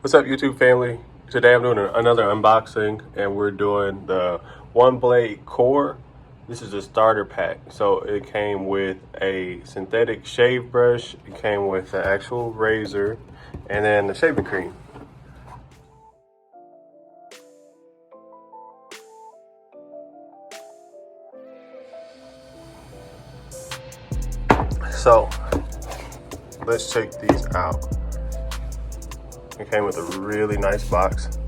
What's up, YouTube family? Today I'm doing another unboxing, and we're doing the OneBlade Core. This is a starter pack. So it came with a synthetic shave brush, it came with the actual razor, and then the shaving cream. So let's check these out. It came with a really nice box.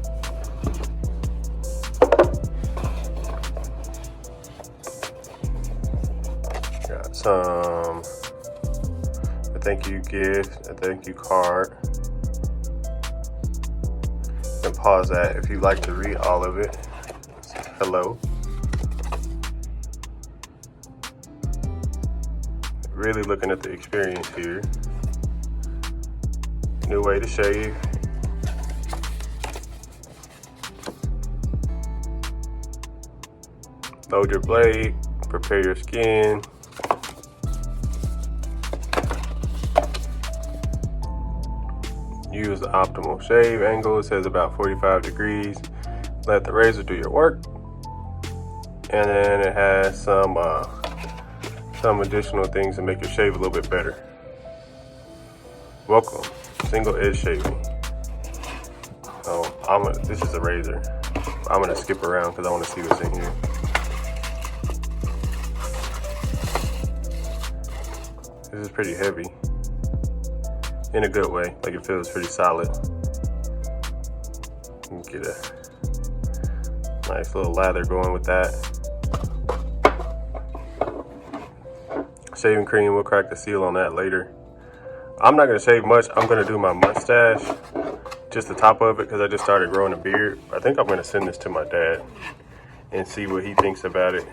Got some a thank you gift, a thank you card. You can pause that if you'd like to read all of it. Hello. Really looking at the experience here. New way to shave. Load your blade, prepare your skin. Use the optimal shave angle. It says about 45 degrees. Let the razor do your work. And then it has some additional things to make your shave a little bit better. Welcome, single edge shaving. So this is a razor. I'm gonna skip around because I want to see what's in here. This is pretty heavy, in a good way, like it feels pretty solid. You can get a nice little lather going with that. Shaving cream, we'll crack the seal on that later. I'm not gonna shave much. I'm gonna do my mustache, just the top of it, because I just started growing a beard. I think I'm gonna send this to my dad and see what he thinks about it,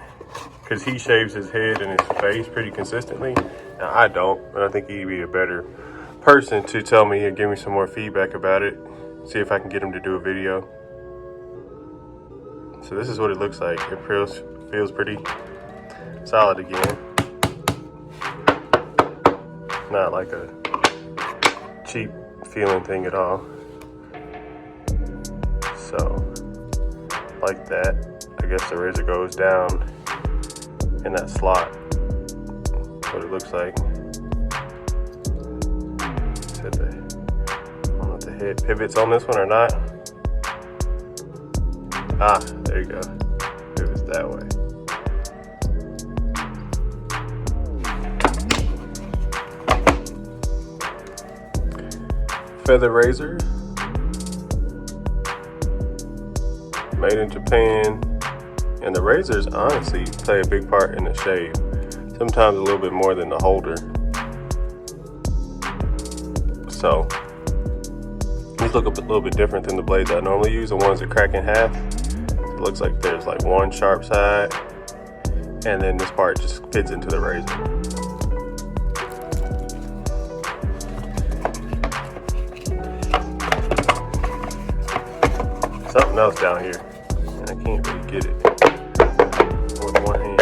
because he shaves his head and his face pretty consistently. Now I don't, and I think he'd be a better person to tell me and give me some more feedback about it. See if I can get him to do a video. So this is what it looks like. It feels pretty solid again. Not like a cheap feeling thing at all. So, like that. I guess the razor goes down in that slot. That's what it looks like. I don't know if the head pivots on this one or not. Ah, there you go. Pivots that way. Feather razor, made in Japan, and the razors honestly play a big part in the shave. Sometimes a little bit more than the holder. So these look a little bit different than the blades I normally use. The ones that crack in half. It looks like there's like one sharp side, and then this part just fits into the razor. Something else down here, and I can't really get it with one hand.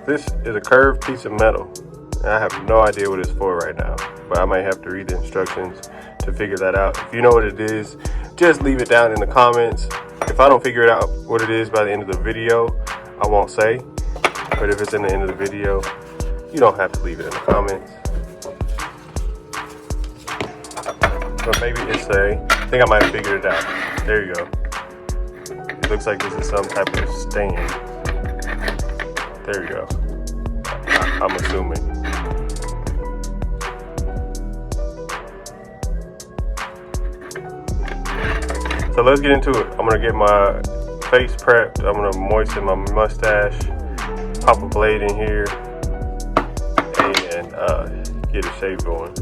This is a curved piece of metal. I have no idea what it's for right now, but I might have to read the instructions to figure that out. If you know what it is, just leave it down in the comments. If I don't figure it out what it is by the end of the video, I won't say. But if it's in the end of the video, you don't have to leave it in the comments. But maybe it's I think I might have figured it out. There you go. It looks like this is some type of stand. There you go. I'm assuming. So let's get into it. I'm gonna get my face prepped. I'm gonna moisten my mustache, pop a blade in here, and get a shave going.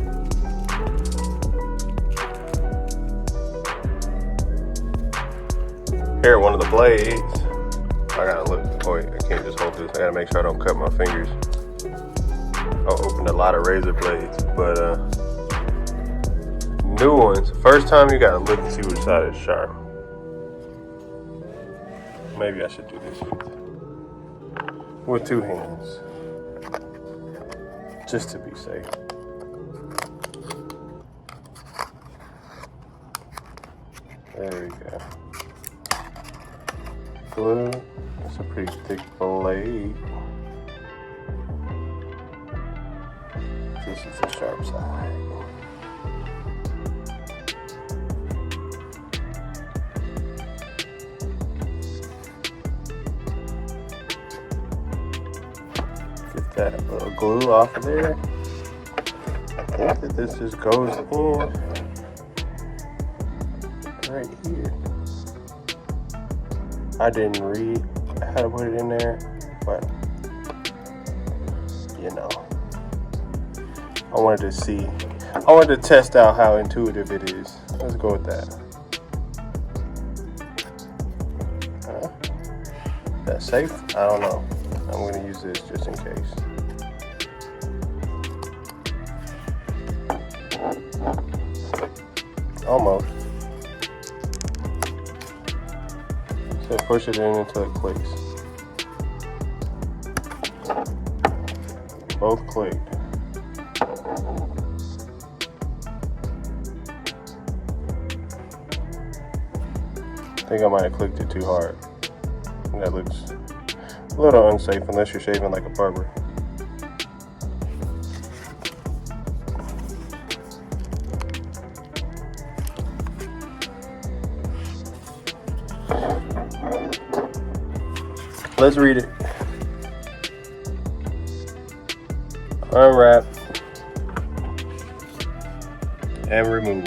Here, one of the blades. I gotta look. Oh wait, I can't just hold this. I gotta make sure I don't cut my fingers. gonna open a lot of razor blades, but new ones. First time you gotta look and see which side is sharp. Maybe I should do this with two hands, just to be safe. There we go. Glue. It's a pretty thick blade. This is the sharp side. Get that little glue off of there. I think that this just goes in right here. I didn't read how to put it in there, but you know, I wanted to test out how intuitive it is. Let's go with that. That's safe? I don't know. I'm gonna use this just in case. Almost. So push it in until it clicks. Both clicked. I think I might have clicked it too hard. That looks a little unsafe unless you're shaving like a barber. Let's read it. Unwrap and remove.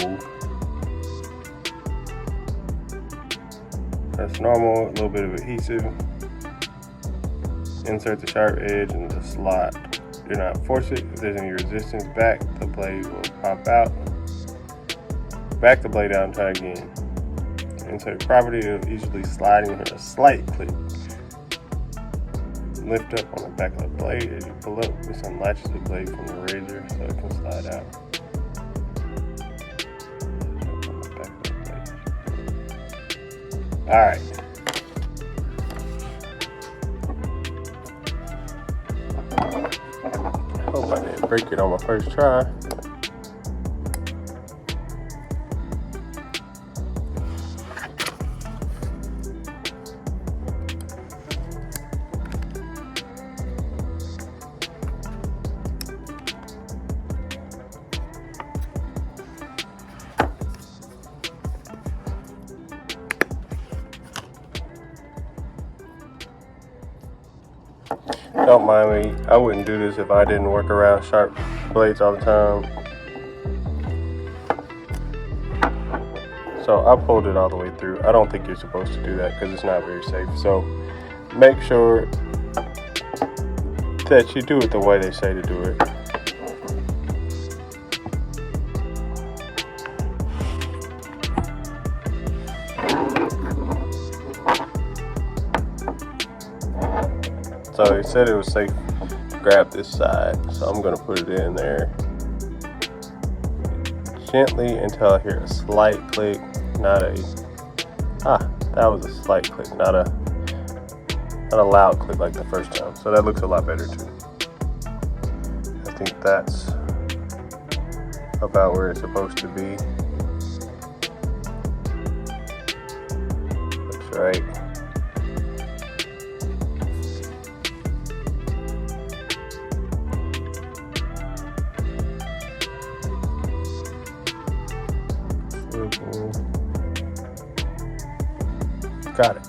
That's normal, a little bit of adhesive. Insert the sharp edge in the slot. Do not force it. If there's any resistance back, the blade will pop out. Back the blade out and try again. Insert property, it will easily slide in a slight click. Lift up on the back of the blade. As you pull up, this unlatches the blade from the razor so it can slide out. Alright. Hope I didn't break it on my first try. Don't mind me, I wouldn't do this if I didn't work around sharp blades all the time. So I pulled it all the way through. I don't think you're supposed to do that because it's not very safe. So make sure that you do it the way they say to do it. So they said it was safe to grab this side, so I'm going to put it in there gently until I hear a slight click, that was a slight click, not a loud click like the first time. So that looks a lot better too. I think that's about where it's supposed to be. Looks right. Got it.